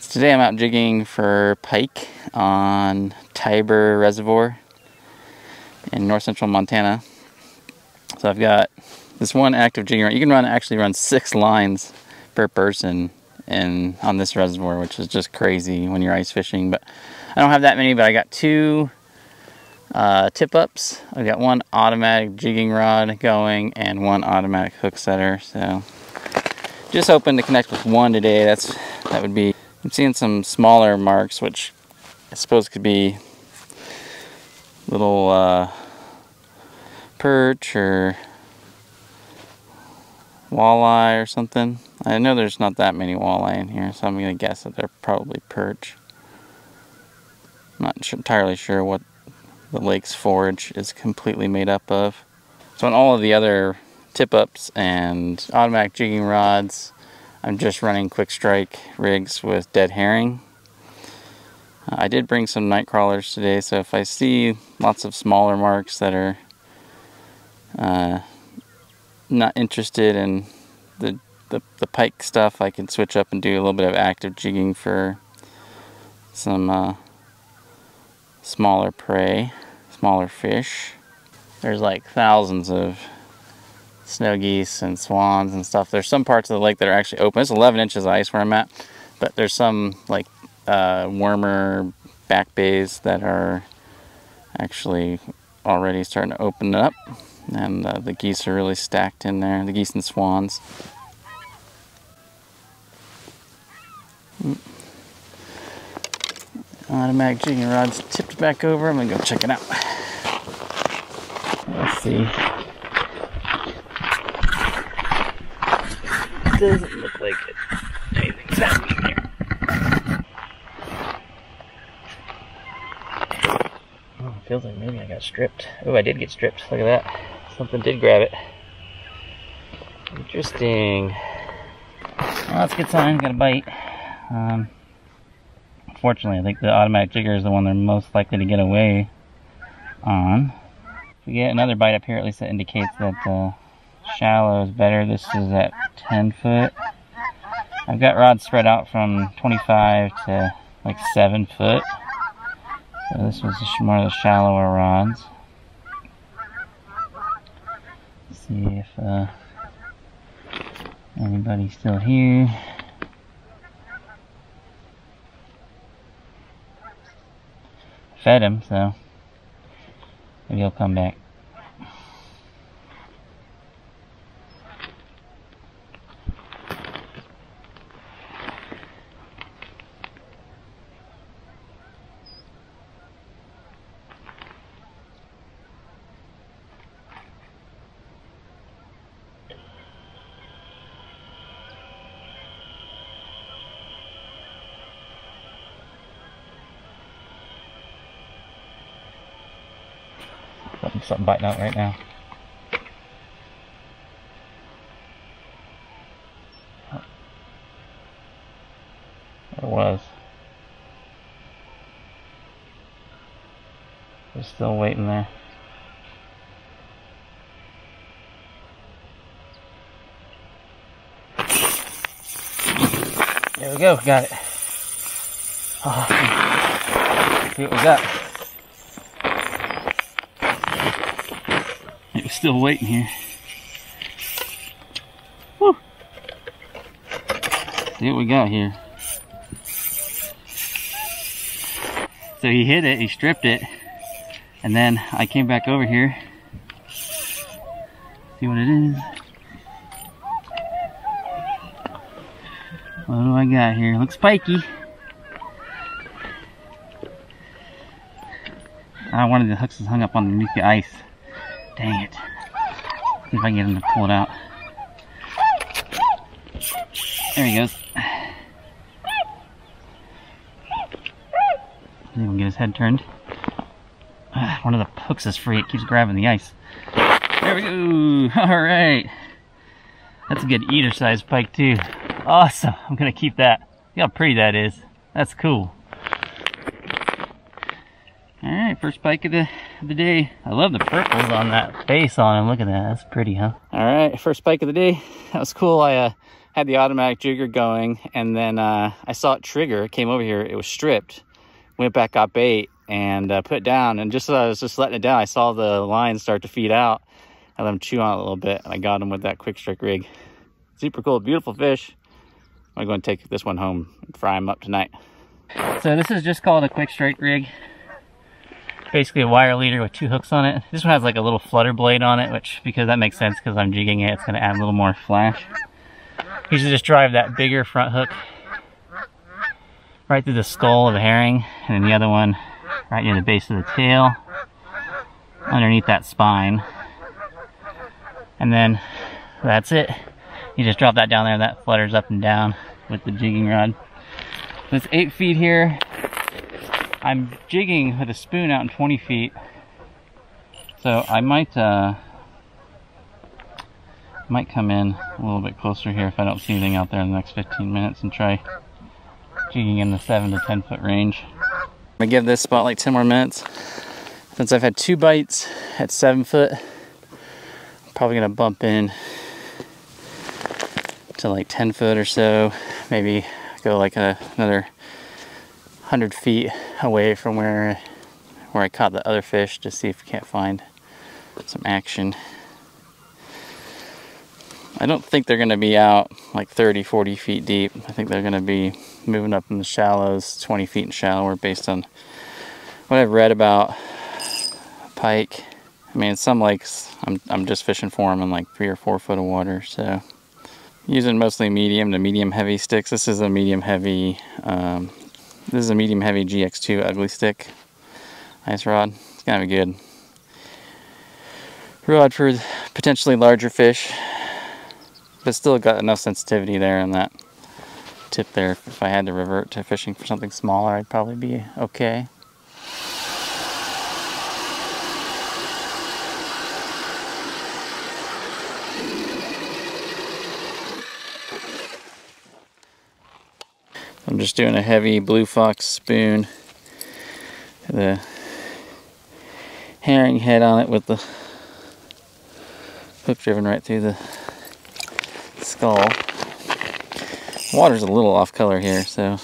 So today I'm out jigging for pike on Tiber Reservoir in north central Montana. So I've got this one active jigging rod. You can actually run 6 lines per person on this reservoir, which is just crazy when you're ice fishing. But I don't have that many, but I got 2 tip-ups. I've got 1 automatic jigging rod going and 1 automatic hook setter. So just hoping to connect with 1 today. That would be. I'm seeing some smaller marks, which I suppose could be little perch or walleye or something. I know there's not that many walleye in here, so I'm going to guess that they're probably perch. I'm not entirely sure what the lake's forage is completely made up of. So on all of the other tip-ups and automatic jigging rods, I'm just running quick strike rigs with dead herring. I did bring some night crawlers today, so if I see lots of smaller marks that are not interested in the pike stuff, I can switch up and do a little bit of active jigging for some smaller prey, smaller fish. There's like thousands of snow geese and swans and stuff. There's some parts of the lake that are actually open. It's 11 inches of ice where I'm at, but there's some like warmer back bays that are actually already starting to open up, and the geese are really stacked in there, the geese and swans. Automatic jigging rod's tipped back over. I'm gonna go check it out. Let's see. Doesn't look like anything's happening here. Oh, it feels like maybe I got stripped. Oh, I did get stripped. Look at that. Something did grab it. Interesting. Well, that's a good sign. Got a bite. Unfortunately, I think the automatic jigger is the one they're most likely to get away on. If we get another bite up here, at least that indicates that shallow is better. This is at 10 foot. I've got rods spread out from 25 to like 7 foot. So this was more of the shallower rods. Let's see if anybody's still here. Fed him, so maybe he'll come back. Something biting out right now. There was. They're still waiting there. There we go, got it. Oh, see what we got. It was still waiting here. Woo. See what we got here. So he hit it, he stripped it, and then I came back over here. See what it is. What do I got here? Looks pikey. One of the hooks is hung up underneath the ice. Dang it. See if I can get him to pull it out. There he goes. He's gonna get his head turned. One of the hooks is free. It keeps grabbing the ice. There we go. Alright. That's a good eater size pike too. Awesome. I'm gonna keep that. See how pretty that is. That's cool. Alright, first pike of the day. I love the purples on that face on him. Look at that. That's pretty, huh? Alright, first pike of the day. That was cool. I had the automatic jigger going, and then I saw it trigger. It came over here. It was stripped. Went back, got bait, and put it down. And just as I was just letting it down, I saw the line start to feed out. I let him chew on it a little bit, and I got him with that quick strike rig. Super cool, beautiful fish. I'm going to take this one home and fry him up tonight. So this is just called a quick strike rig. Basically a wire leader with 2 hooks on it. This one has like a little flutter blade on it, which, because that makes sense because I'm jigging it, it's going to add a little more flash. Usually just drive that bigger front hook right through the skull of the herring, and then the other one right near the base of the tail, underneath that spine. And then that's it. You just drop that down there and that flutters up and down with the jigging rod. It's 8 feet here. I'm jigging with a spoon out in 20 feet. So I might come in a little bit closer here if I don't see anything out there in the next 15 minutes and try jigging in the 7 to 10 foot range. I'm gonna give this spot like 10 more minutes. Since I've had 2 bites at 7 foot, I'm probably gonna bump in to like 10 foot or so. Maybe go like another 100 feet away from where I caught the other fish to see if we can't find some action. I don't think they're going to be out like 30, 40 feet deep. I think they're going to be moving up in the shallows, 20 feet and shallower based on what I've read about pike. I mean, some lakes I'm just fishing for them in like 3 or 4 foot of water, so using mostly medium to medium heavy sticks. This is a medium heavy GX2 ugly stick ice rod. It's gonna be a good rod for potentially larger fish, but still got enough sensitivity there on that tip there. If I had to revert to fishing for something smaller, I'd probably be okay. I'm just doing a heavy blue fox spoon, the herring head on it with the hook driven right through the skull. The water's a little off color here, so I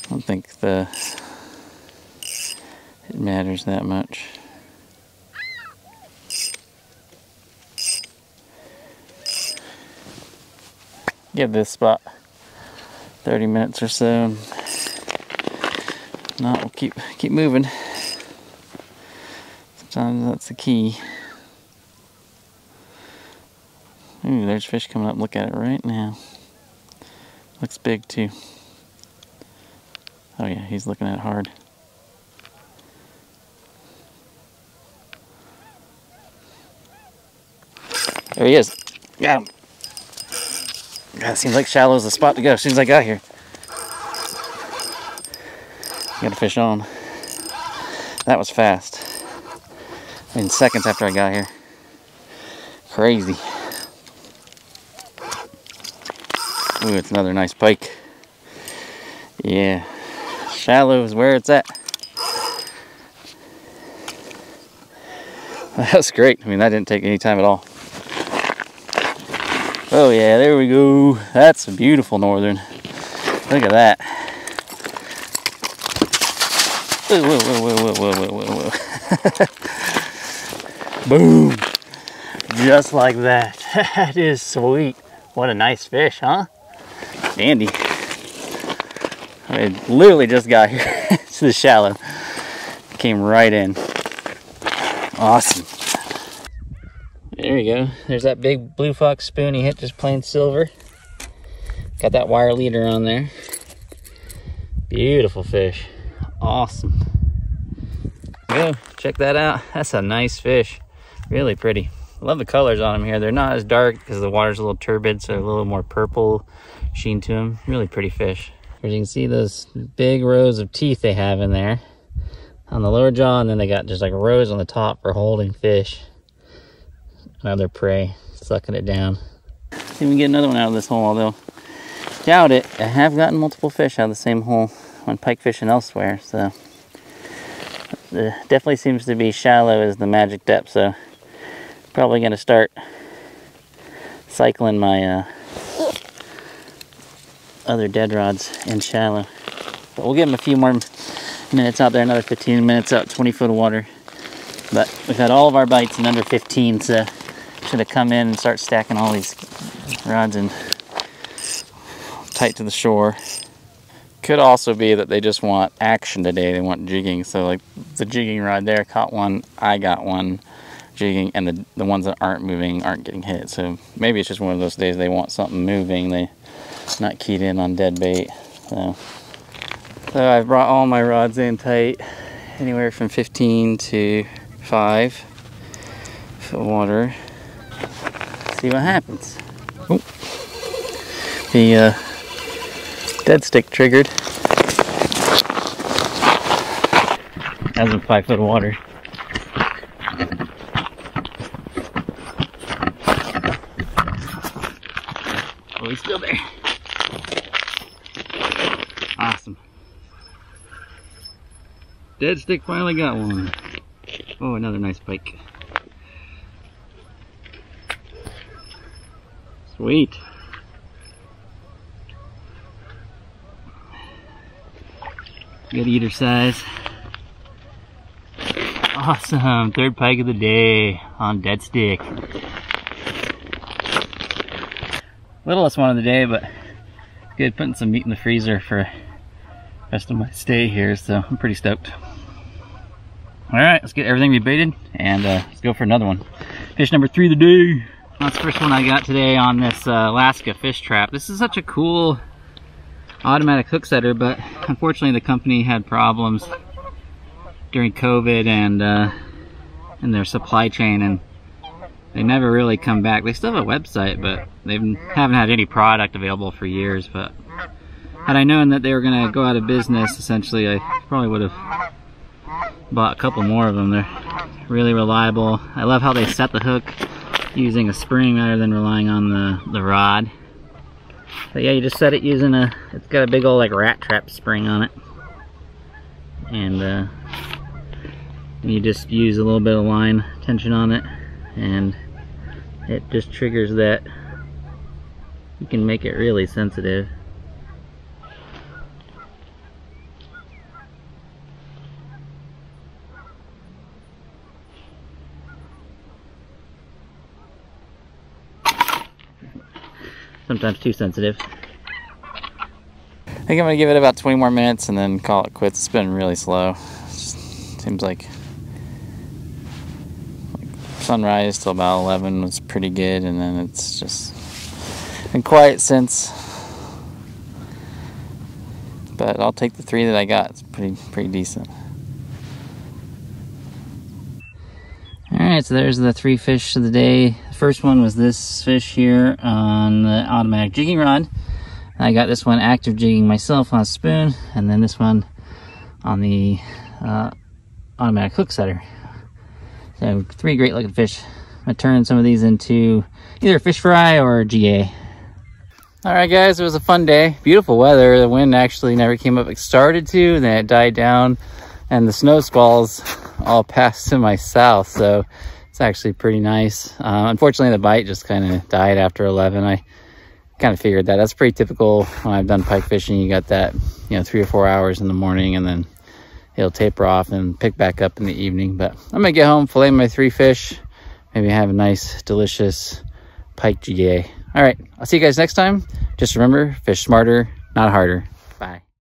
don't think it matters that much. Give this spot 30 minutes or so. No, we'll keep moving. Sometimes that's the key. Ooh, there's fish coming up. Look at it right now. Looks big too. Oh yeah, he's looking at it hard. There he is. Got him. God, it seems like shallow is the spot to go as soon as I got here. Got a fish on. That was fast. In seconds after I got here. Crazy. Ooh, it's another nice pike. Yeah. Shallow is where it's at. That was great. I mean, that didn't take any time at all. Oh yeah, there we go. That's a beautiful northern. Look at that. Whoa, whoa, whoa, whoa, whoa, whoa, whoa, whoa. Boom. Just like that. That is sweet. What a nice fish, huh? Dandy. I literally just got here to the shallow. Came right in. Awesome. There you go. There's that big blue fox spoon he hit, just plain silver. Got that wire leader on there. Beautiful fish. Awesome. Go check that out. That's a nice fish. Really pretty. I love the colors on them here. They're not as dark because the water's a little turbid, so a little more purple sheen to them. Really pretty fish. As you can see, those big rows of teeth they have in there on the lower jaw, and then they got just like rows on the top for holding fish. Another prey, sucking it down. See if we can get another one out of this hole, although doubt it. I have gotten multiple fish out of the same hole when pike fishing elsewhere, so definitely seems to be shallow is the magic depth, so probably going to start cycling my other dead rods in shallow. But we'll give them a few more minutes out there, another 15 minutes out, 20 foot of water. But we've had all of our bites in under 15, so should have come in and start stacking all these rods in tight to the shore. Could also be that they just want action today. They want jigging. So like the jigging rod there caught one, I got one jigging, and the ones that aren't moving aren't getting hit. So maybe it's just one of those days they want something moving. They not keyed in on dead bait. So I've brought all my rods in tight, anywhere from 15 to 5 foot water. See what happens. Oh. The dead stick triggered. As in 5 foot of water. Oh, he's still there. Awesome. Dead stick finally got one. Oh, another nice pike. Sweet. Good eater size. Awesome. Third pike of the day on dead stick. Littlest one of the day, but good, putting some meat in the freezer for the rest of my stay here, so I'm pretty stoked. Alright, let's get everything rebaited and let's go for another one. Fish number 3 of the day. That's the first one I got today on this Alaska fish trap. This is such a cool automatic hook setter, but unfortunately the company had problems during COVID and in their supply chain, and they never really come back. They still have a website, but they haven't had any product available for years. But had I known that they were going to go out of business, essentially, I probably would have bought a couple more of them. They're really reliable. I love how they set the hook using a spring rather than relying on the rod. But yeah, you just set it using it's got a big old like rat trap spring on it. And you just use a little bit of line tension on it, and it just triggers that. You can make it really sensitive. Sometimes too sensitive. I think I'm gonna give it about 20 more minutes and then call it quits. It's been really slow. It just seems like sunrise till about 11 was pretty good, and then it's just been quiet since. But I'll take the 3 that I got. It's pretty decent. Alright, so there's the 3 fish of the day. The first one was this fish here on the automatic jigging rod. I got this one active jigging myself on a spoon, and then this one on the automatic hook setter. So 3 great looking fish. I'm gonna turn some of these into either fish fry or GA. Alright guys, it was a fun day. Beautiful weather. The wind actually never came up. It started to, then it died down, and the snow squalls all passed to my south, so it's actually pretty nice. Unfortunately, the bite just kind of died after 11. I kind of figured that. That's pretty typical when I've done pike fishing. You got that, 3 or 4 hours in the morning, and then it'll taper off and pick back up in the evening. But I'm gonna get home, fillet my 3 fish, maybe have a nice, delicious pike GA. All right, I'll see you guys next time. Just remember, fish smarter, not harder. Bye.